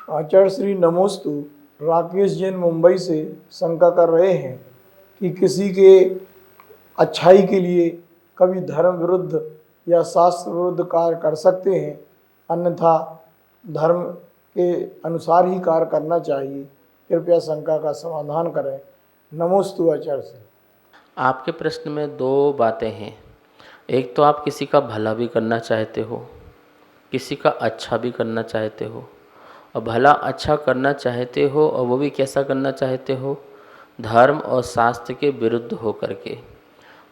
आचार्य श्री नमोस्तु। राकेश जैन मुंबई से शंका कर रहे हैं कि किसी के अच्छाई के लिए कभी धर्म विरुद्ध या शास्त्र विरुद्ध कार्य कर सकते हैं, अन्यथा धर्म के अनुसार ही कार्य करना चाहिए। कृपया शंका का समाधान करें। नमोस्तु आचार्य श्री। आपके प्रश्न में दो बातें हैं। एक तो आप किसी का भला भी करना चाहते हो, किसी का अच्छा भी करना चाहते हो, और भला अच्छा करना चाहते हो और वो भी कैसा करना चाहते हो, धर्म और शास्त्र के विरुद्ध हो करके।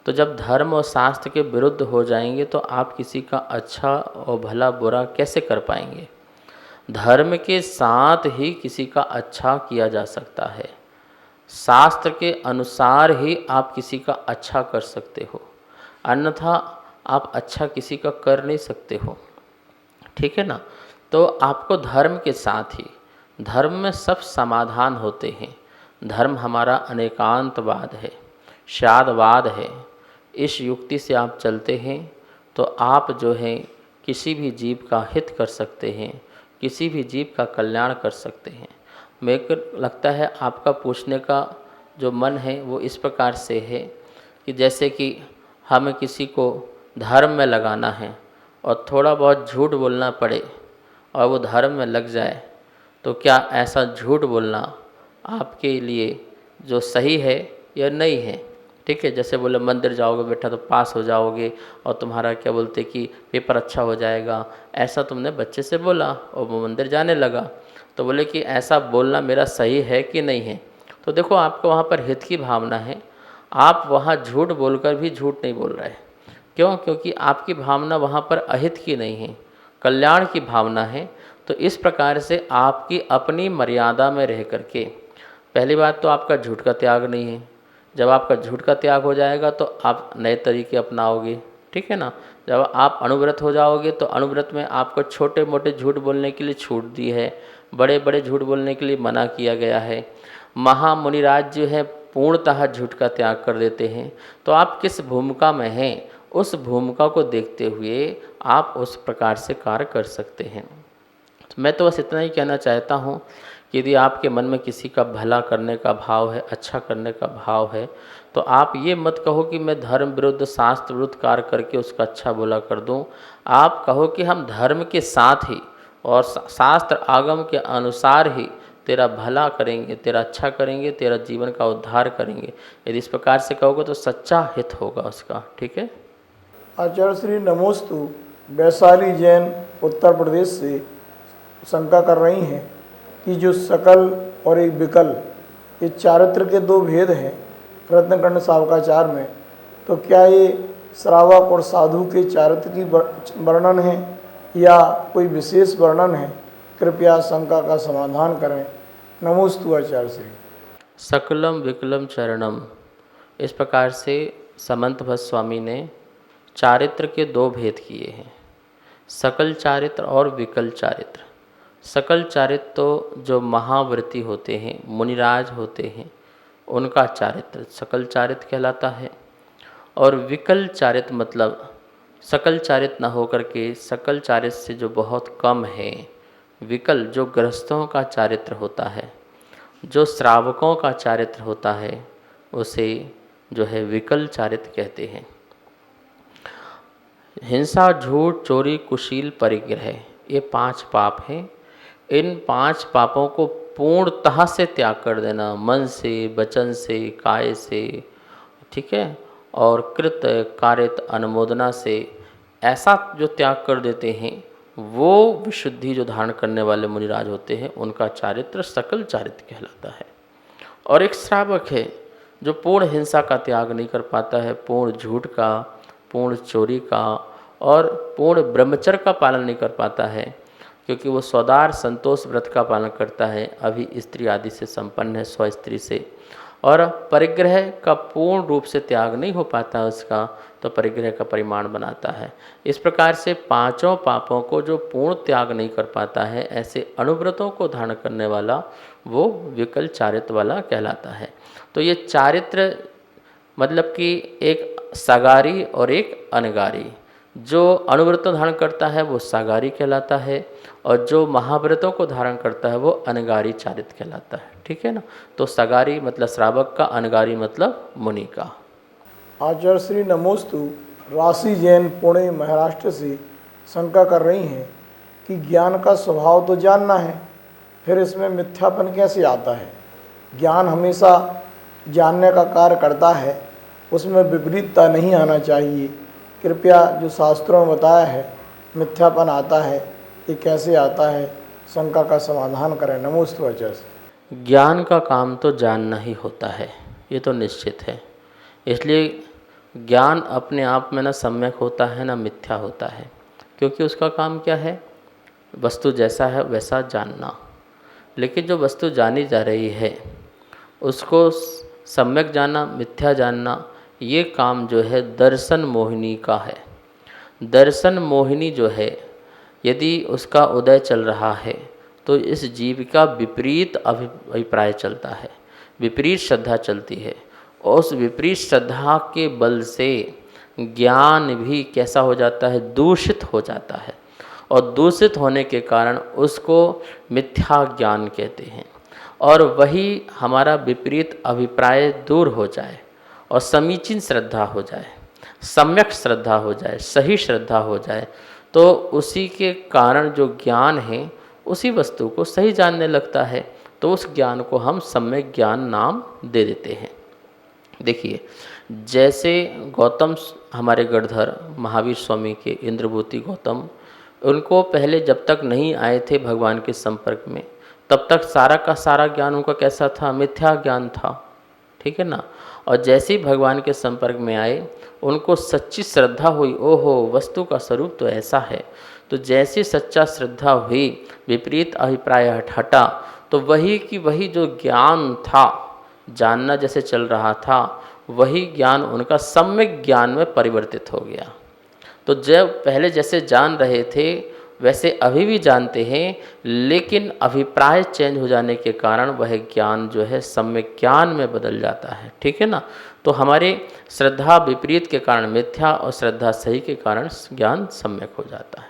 तो जब धर्म और शास्त्र के विरुद्ध हो जाएंगे तो आप किसी का अच्छा और भला बुरा कैसे कर पाएंगे। धर्म के साथ ही किसी का अच्छा किया जा सकता है, शास्त्र के अनुसार ही आप किसी का अच्छा कर सकते हो, अन्यथा आप अच्छा किसी का कर नहीं सकते हो। ठीक है ना। तो आपको धर्म के साथ ही, धर्म में सब समाधान होते हैं। धर्म हमारा अनेकांतवाद है, शादवाद है। इस युक्ति से आप चलते हैं तो आप जो है किसी भी जीव का हित कर सकते हैं, किसी भी जीव का कल्याण कर सकते हैं। मेरे को लगता है आपका पूछने का जो मन है वो इस प्रकार से है कि जैसे कि हमें किसी को धर्म में लगाना है और थोड़ा बहुत झूठ बोलना पड़े और वो धर्म में लग जाए, तो क्या ऐसा झूठ बोलना आपके लिए जो सही है या नहीं है। ठीक है। जैसे बोले मंदिर जाओगे बेटा तो पास हो जाओगे और तुम्हारा क्या बोलते कि पेपर अच्छा हो जाएगा, ऐसा तुमने बच्चे से बोला और वो मंदिर जाने लगा। तो बोले कि ऐसा बोलना मेरा सही है कि नहीं है। तो देखो आपको वहाँ पर हित की भावना है, आप वहाँ झूठ बोलकर भी झूठ नहीं बोल रहे। क्यों? क्योंकि आपकी भावना वहाँ पर अहित की नहीं है, कल्याण की भावना है। तो इस प्रकार से आपकी अपनी मर्यादा में रह करके, पहली बात तो आपका झूठ का त्याग नहीं है। जब आपका झूठ का त्याग हो जाएगा तो आप नए तरीके अपनाओगे। ठीक है ना। जब आप अनुव्रत हो जाओगे तो अनुव्रत में आपको छोटे मोटे झूठ बोलने के लिए छूट दी है, बड़े बड़े झूठ बोलने के लिए मना किया गया है। महामुनिराज जो है पूर्णतः झूठ का त्याग कर देते हैं। तो आप किस भूमिका में हैं, उस भूमिका को देखते हुए आप उस प्रकार से कार्य कर सकते हैं। तो मैं तो बस इतना ही कहना चाहता हूँ कि यदि आपके मन में किसी का भला करने का भाव है, अच्छा करने का भाव है, तो आप ये मत कहो कि मैं धर्म विरुद्ध शास्त्र विरुद्ध कार्य करके उसका अच्छा बुरा कर दूं। आप कहो कि हम धर्म के साथ ही और शास्त्र आगम के अनुसार ही तेरा भला करेंगे, तेरा अच्छा करेंगे, तेरा जीवन का उद्धार करेंगे। यदि इस प्रकार से कहोगे तो सच्चा हित होगा उसका। ठीक है। आचार्य श्री नमोस्तु। वैशाली जैन उत्तर प्रदेश से शंका कर रही हैं कि जो सकल और एक विकल, ये चारित्र के दो भेद हैं रत्नकंड सावकाचार में, तो क्या ये श्रावक और साधु के चारित्र की वर्णन है या कोई विशेष वर्णन है। कृपया शंका का समाधान करें। नमोस्तु आचार्य श्री। सकलम विकलम चरणम, इस प्रकार से समंत भट्ट स्वामी ने चारित्र के दो भेद किए हैं, सकल चारित्र और विकल चारित्र। सकल चारित्र तो जो महाव्रती होते हैं, मुनिराज होते हैं, उनका चारित्र सकल चारित्र कहलाता है। और विकल चारित्र मतलब सकल चारित्र न होकर के सकल चारित्र से जो बहुत कम है, विकल जो गृहस्थों का चारित्र होता है, जो श्रावकों का चारित्र होता है, उसे जो है विकल चारित्र कहते हैं। हिंसा, झूठ, चोरी, कुशील, परिग्रह, ये 5 पाप हैं। इन 5 पापों को पूर्णतः से त्याग कर देना, मन से, वचन से, काय से, ठीक है, और कृत कारित अनुमोदना से, ऐसा जो त्याग कर देते हैं वो विशुद्धि जो धारण करने वाले मुनिराज होते हैं, उनका चारित्र सकल चारित्र कहलाता है। और एक श्रावक है जो पूर्ण हिंसा का त्याग नहीं कर पाता है, पूर्ण झूठ का, पूर्ण चोरी का और पूर्ण ब्रह्मचर्य का पालन नहीं कर पाता है, क्योंकि वो स्वदार संतोष व्रत का पालन करता है, अभी स्त्री आदि से संपन्न है, स्व स्त्री से, और परिग्रह का पूर्ण रूप से त्याग नहीं हो पाता उसका, तो परिग्रह का परिमाण बनाता है। इस प्रकार से 5 पापों को जो पूर्ण त्याग नहीं कर पाता है, ऐसे अनुव्रतों को धारण करने वाला वो विकल चारित्र वाला कहलाता है। तो ये चारित्र मतलब कि एक सगारी और एक अनगारी, जो अणुव्रतों धारण करता है वो सागारी कहलाता है, और जो महाव्रतों को धारण करता है वो अनगारी चारित कहलाता है। ठीक है ना। तो सगारी मतलब श्रावक का, अनगारी मतलब मुनि का। आचार्य श्री नमोस्तु राशि जैन पुणे महाराष्ट्र से शंका कर रही हैं कि ज्ञान का स्वभाव तो जानना है, फिर इसमें मिथ्यापन कैसे आता है। ज्ञान हमेशा जानने का कार्य करता है, उसमें विपरीतता नहीं आना चाहिए। कृपया जो शास्त्रों में बताया है मिथ्यापन आता है, ये कैसे आता है, शंका का समाधान करें। नमोस्तु आचार्य। ज्ञान का काम तो जानना ही होता है, ये तो निश्चित है। इसलिए ज्ञान अपने आप में ना सम्यक होता है ना मिथ्या होता है, क्योंकि उसका काम क्या है, वस्तु जैसा है वैसा जानना। लेकिन जो वस्तु जानी जा रही है उसको सम्यक जानना, मिथ्या जानना, ये काम जो है दर्शन मोहिनी का है। दर्शन मोहिनी जो है, यदि उसका उदय चल रहा है तो इस जीव का विपरीत अभिप्राय चलता है, विपरीत श्रद्धा चलती है, और उस विपरीत श्रद्धा के बल से ज्ञान भी कैसा हो जाता है, दूषित हो जाता है। और दूषित होने के कारण उसको मिथ्या ज्ञान कहते हैं। और वही हमारा विपरीत अभिप्राय दूर हो जाए और समीचीन श्रद्धा हो जाए, सम्यक श्रद्धा हो जाए, सही श्रद्धा हो जाए, तो उसी के कारण जो ज्ञान है उसी वस्तु को सही जानने लगता है। तो उस ज्ञान को हम सम्यक ज्ञान नाम दे देते हैं। देखिए, जैसे गौतम हमारे गणधर महावीर स्वामी के इंद्रभूति गौतम, उनको पहले जब तक नहीं आए थे भगवान के संपर्क में, तब तक सारा का सारा ज्ञान उनका कैसा था, मिथ्या ज्ञान था। ठीक है ना। और जैसे ही भगवान के संपर्क में आए, उनको सच्ची श्रद्धा हुई, ओहो वस्तु का स्वरूप तो ऐसा है। तो जैसी सच्चा श्रद्धा हुई, विपरीत अभिप्राय हटा, तो वही की वही जो ज्ञान था, जानना जैसे चल रहा था, वही ज्ञान उनका सम्यक ज्ञान में परिवर्तित हो गया। तो जब पहले जैसे जान रहे थे वैसे अभी भी जानते हैं, लेकिन अभिप्राय चेंज हो जाने के कारण वह ज्ञान जो है सम्यक ज्ञान में बदल जाता है। ठीक है ना। तो हमारे श्रद्धा विपरीत के कारण मिथ्या और श्रद्धा सही के कारण ज्ञान सम्यक हो जाता है।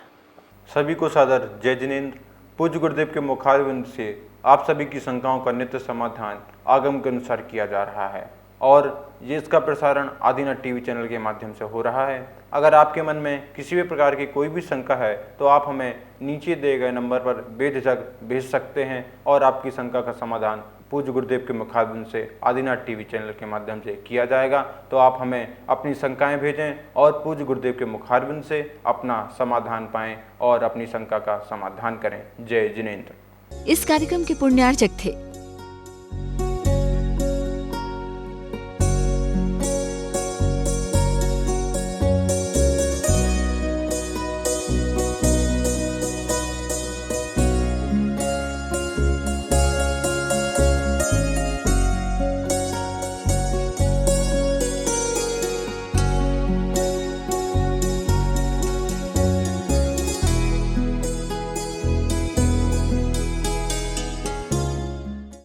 सभी को सादर जय जिनेंद्र। पूज्य गुरुदेव के मुखारविंद से आप सभी की शंकाओं का नित्य समाधान आगम के अनुसार किया जा रहा है, और ये इसका प्रसारण आदिनाथ टीवी चैनल के माध्यम से हो रहा है। अगर आपके मन में किसी भी प्रकार की कोई भी शंका है तो आप हमें नीचे दिए गए नंबर पर बेझिझक भेज सकते हैं, और आपकी शंका का समाधान पूज्य गुरुदेव के मुखारविंद से आदिनाथ टीवी चैनल के माध्यम से किया जाएगा। तो आप हमें अपनी शंकाएं भेजें और पूज्य गुरुदेव के मुखारविंद से अपना समाधान पाएं और अपनी शंका का समाधान करें। जय जिनेंद्र। इस कार्यक्रम के पुण्यार्चक थे